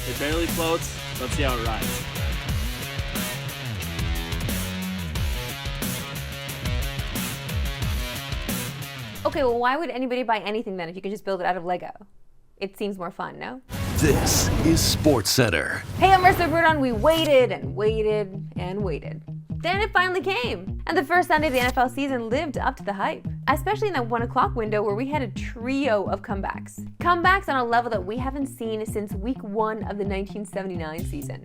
It barely floats. Let's see how it rides. Okay, well, why would anybody buy anything then if you could just build it out of Lego? It seems more fun, no? This is SportsCenter. Hey, I'm Marissa Bruton. We waited and waited and waited. Then it finally came. And the first Sunday of the NFL season lived up to the hype, especially in that 1 o'clock window where we had a trio of comebacks. Comebacks on a level that we haven't seen since week 1 of the 1979 season.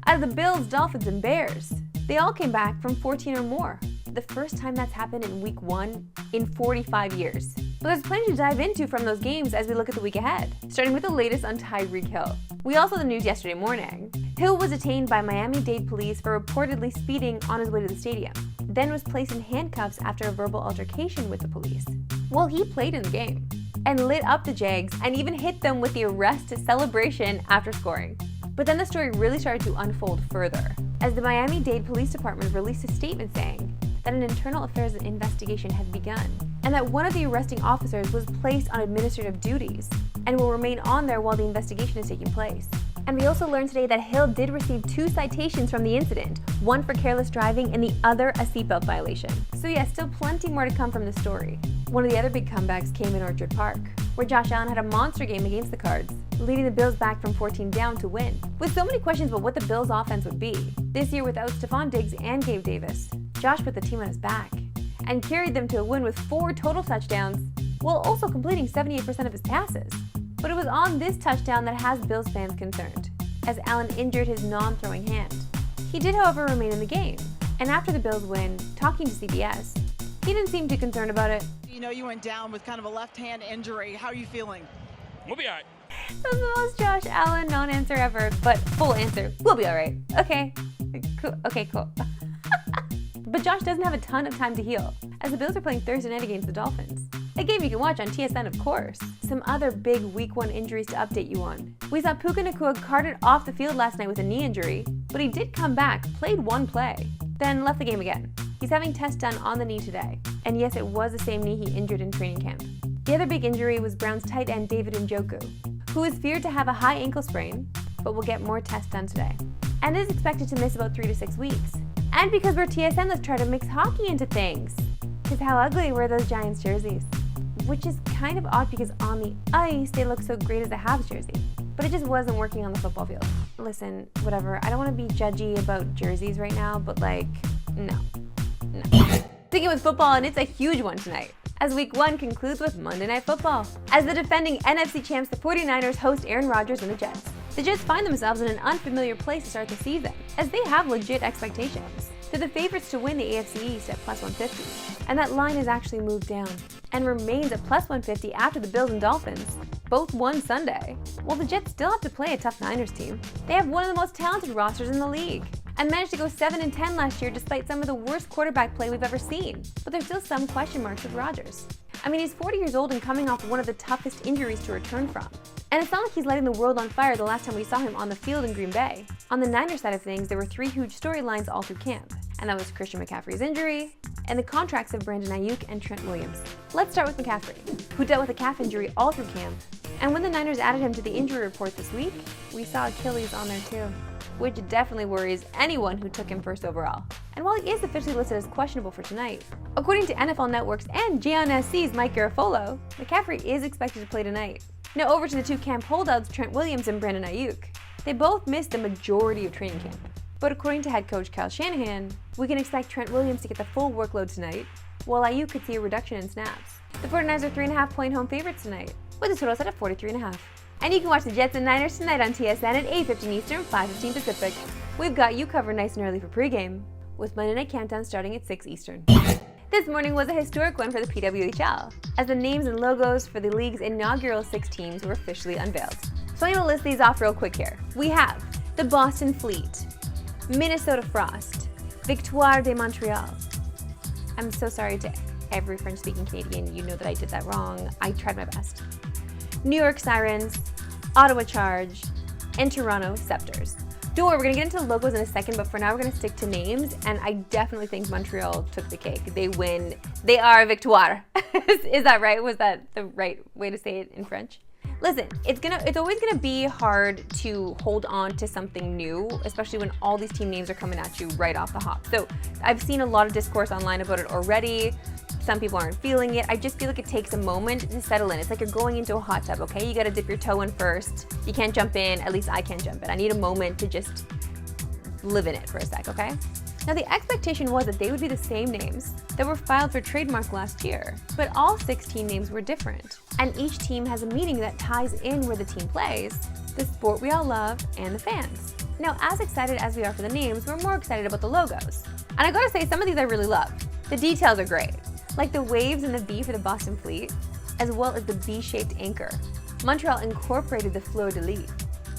Out of the Bills, Dolphins, and Bears, they all came back from 14 or more. The first time that's happened in week 1 in 45 years. But there's plenty to dive into from those games as we look at the week ahead, starting with the latest on Tyreek Hill. We also had the news yesterday morning. Hill was detained by Miami-Dade police for reportedly speeding on his way to the stadium, then was placed in handcuffs after a verbal altercation with the police. Well, he played in the game and lit up the Jags and even hit them with the arrest celebration after scoring. But then the story really started to unfold further, as the Miami-Dade Police Department released a statement saying that an internal affairs investigation had begun, and that one of the arresting officers was placed on administrative duties and will remain on there while the investigation is taking place. And we also learned today that Hill did receive 2 citations from the incident, one for careless driving and the other a seatbelt violation. So yeah, still plenty more to come from the story. One of the other big comebacks came in Orchard Park, where Josh Allen had a monster game against the Cards, leading the Bills back from 14 down to win. With so many questions about what the Bills' offense would be, this year without Stephon Diggs and Gabe Davis, Josh put the team on his back and carried them to a win with 4 total touchdowns, while also completing 78% of his passes. But it was on this touchdown that has Bills fans concerned, as Allen injured his non-throwing hand. He did, however, remain in the game, and after the Bills win, talking to CBS, he didn't seem too concerned about it. You know, you went down with kind of a left-hand injury. How are you feeling? We'll be all right. That was the most Josh Allen non-answer ever, but full answer. We'll be all right. Okay. Cool. Okay, cool. But Josh doesn't have a ton of time to heal, as the Bills are playing Thursday night against the Dolphins. A game you can watch on TSN, of course. Some other big Week 1 injuries to update you on. We saw Puka Nacua carted off the field last night with a knee injury, but he did come back, played 1 play, then left the game again. He's having tests done on the knee today. And yes, it was the same knee he injured in training camp. The other big injury was Browns tight end David Njoku, who is feared to have a high ankle sprain, but will get more tests done today, and is expected to miss about 3 to 6 weeks. And because we're TSN, let's try to mix hockey into things. Because how ugly were those Giants jerseys? Which is kind of odd because on the ice, they look so great as a Habs jersey. But it just wasn't working on the football field. Listen, whatever, I don't want to be judgy about jerseys right now, but no. Sticking with football, and it's a huge one tonight, as Week 1 concludes with Monday Night Football. As the defending NFC champs, the 49ers host Aaron Rodgers and the Jets. The Jets find themselves in an unfamiliar place to start the season, as they have legit expectations. They're the favorites to win the AFC East at plus 150, and that line has actually moved down, and remains at plus 150 after the Bills and Dolphins both won Sunday. While the Jets still have to play a tough Niners team, they have one of the most talented rosters in the league, and managed to go 7-10 last year despite some of the worst quarterback play we've ever seen. But there's still some question marks with Rodgers. I mean, he's 40 years old and coming off one of the toughest injuries to return from. And it's not like he's lighting the world on fire the last time we saw him on the field in Green Bay. On the Niners side of things, there were 3 huge storylines all through camp, and that was Christian McCaffrey's injury, and the contracts of Brandon Ayuk and Trent Williams. Let's start with McCaffrey, who dealt with a calf injury all through camp. And when the Niners added him to the injury report this week, we saw Achilles on there too, which definitely worries anyone who took him first overall. And while he is officially listed as questionable for tonight, according to NFL Network's and JNSC's Mike Garafolo, McCaffrey is expected to play tonight. Now over to the 2 camp holdouts, Trent Williams and Brandon Ayuk. They both missed the majority of training camp. But according to head coach Kyle Shanahan, we can expect Trent Williams to get the full workload tonight, while Ayuk could see a reduction in snaps. The 49ers are 3.5-point home favorites tonight, with the total set at 43.5. And you can watch the Jets and Niners tonight on TSN at 8:15 Eastern, 5:15 Pacific. We've got you covered nice and early for pregame, with Monday Night Countdown starting at 6 Eastern. This morning was a historic one for the PWHL, as the names and logos for the league's inaugural 6 teams were officially unveiled. So I'm going to list these off real quick here. We have the Boston Fleet, Minnesota Frost, Victoire de Montreal. I'm so sorry to every French-speaking Canadian, you know that I did that wrong. I tried my best. New York Sirens, Ottawa Charge, and Toronto Scepters. Don't worry, we're going to get into the logos in a second, but for now we're going to stick to names, and I definitely think Montreal took the cake. They win. They are Victoire. Is that right? Was that the right way to say it in French? Listen, it's always gonna be hard to hold on to something new, especially when all these team names are coming at you right off the hop. So I've seen a lot of discourse online about it already. Some people aren't feeling it. I just feel like it takes a moment to settle in. It's like you're going into a hot tub, okay? You gotta dip your toe in first. You can't jump in, at least I can't jump in. I need a moment to just live in it for a sec, okay? Now the expectation was that they would be the same names that were filed for trademark last year, but all 16 names were different. And each team has a meaning that ties in where the team plays, the sport we all love, and the fans. Now, as excited as we are for the names, we're more excited about the logos. And I gotta say, some of these I really love. The details are great, like the waves and the V for the Boston Fleet, as well as the V-shaped anchor. Montreal incorporated the fleur-de-lis,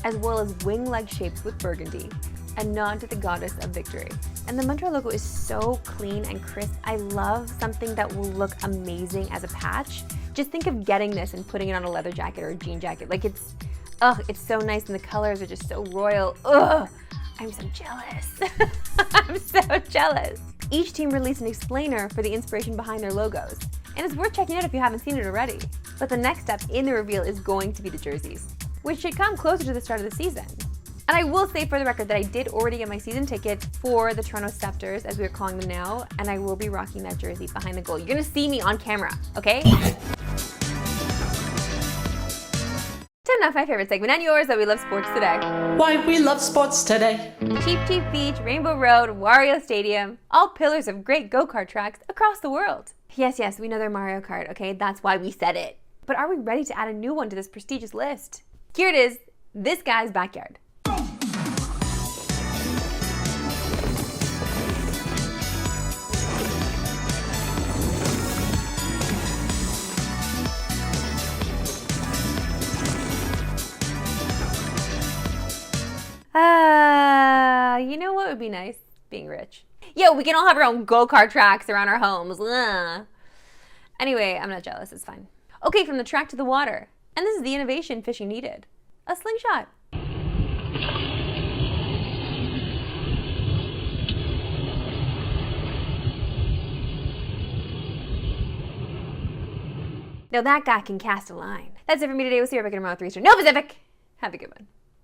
as well as wing-like shapes with burgundy, a nod to the goddess of victory. And the Montreal logo is so clean and crisp. I love something that will look amazing as a patch. Just think of getting this and putting it on a leather jacket or a jean jacket. Like it's so nice and the colors are just so royal. Ugh, I'm so jealous. I'm so jealous. Each team released an explainer for the inspiration behind their logos. And it's worth checking out if you haven't seen it already. But the next step in the reveal is going to be the jerseys, which should come closer to the start of the season. And I will say for the record that I did already get my season ticket for the Toronto Scepters, as we're calling them now, and I will be rocking that jersey behind the goal. You're gonna see me on camera, okay? Time now for my favorite segment and yours that we love sports today. Why we love sports today. Cheap Cheap Beach, Rainbow Road, Wario Stadium, all pillars of great go-kart tracks across the world. Yes, we know they're Mario Kart, okay? That's why we said it. But are we ready to add a new one to this prestigious list? Here it is, this guy's backyard. You know what would be nice? Being rich. Yo, we can all have our own go-kart tracks around our homes. Ugh. Anyway, I'm not jealous, it's fine. Okay, from the track to the water. And this is the innovation fishing needed. A slingshot. Now that guy can cast a line. That's it for me today. We'll see you back tomorrow at 3 Eastern. No Pacific! Have a good one.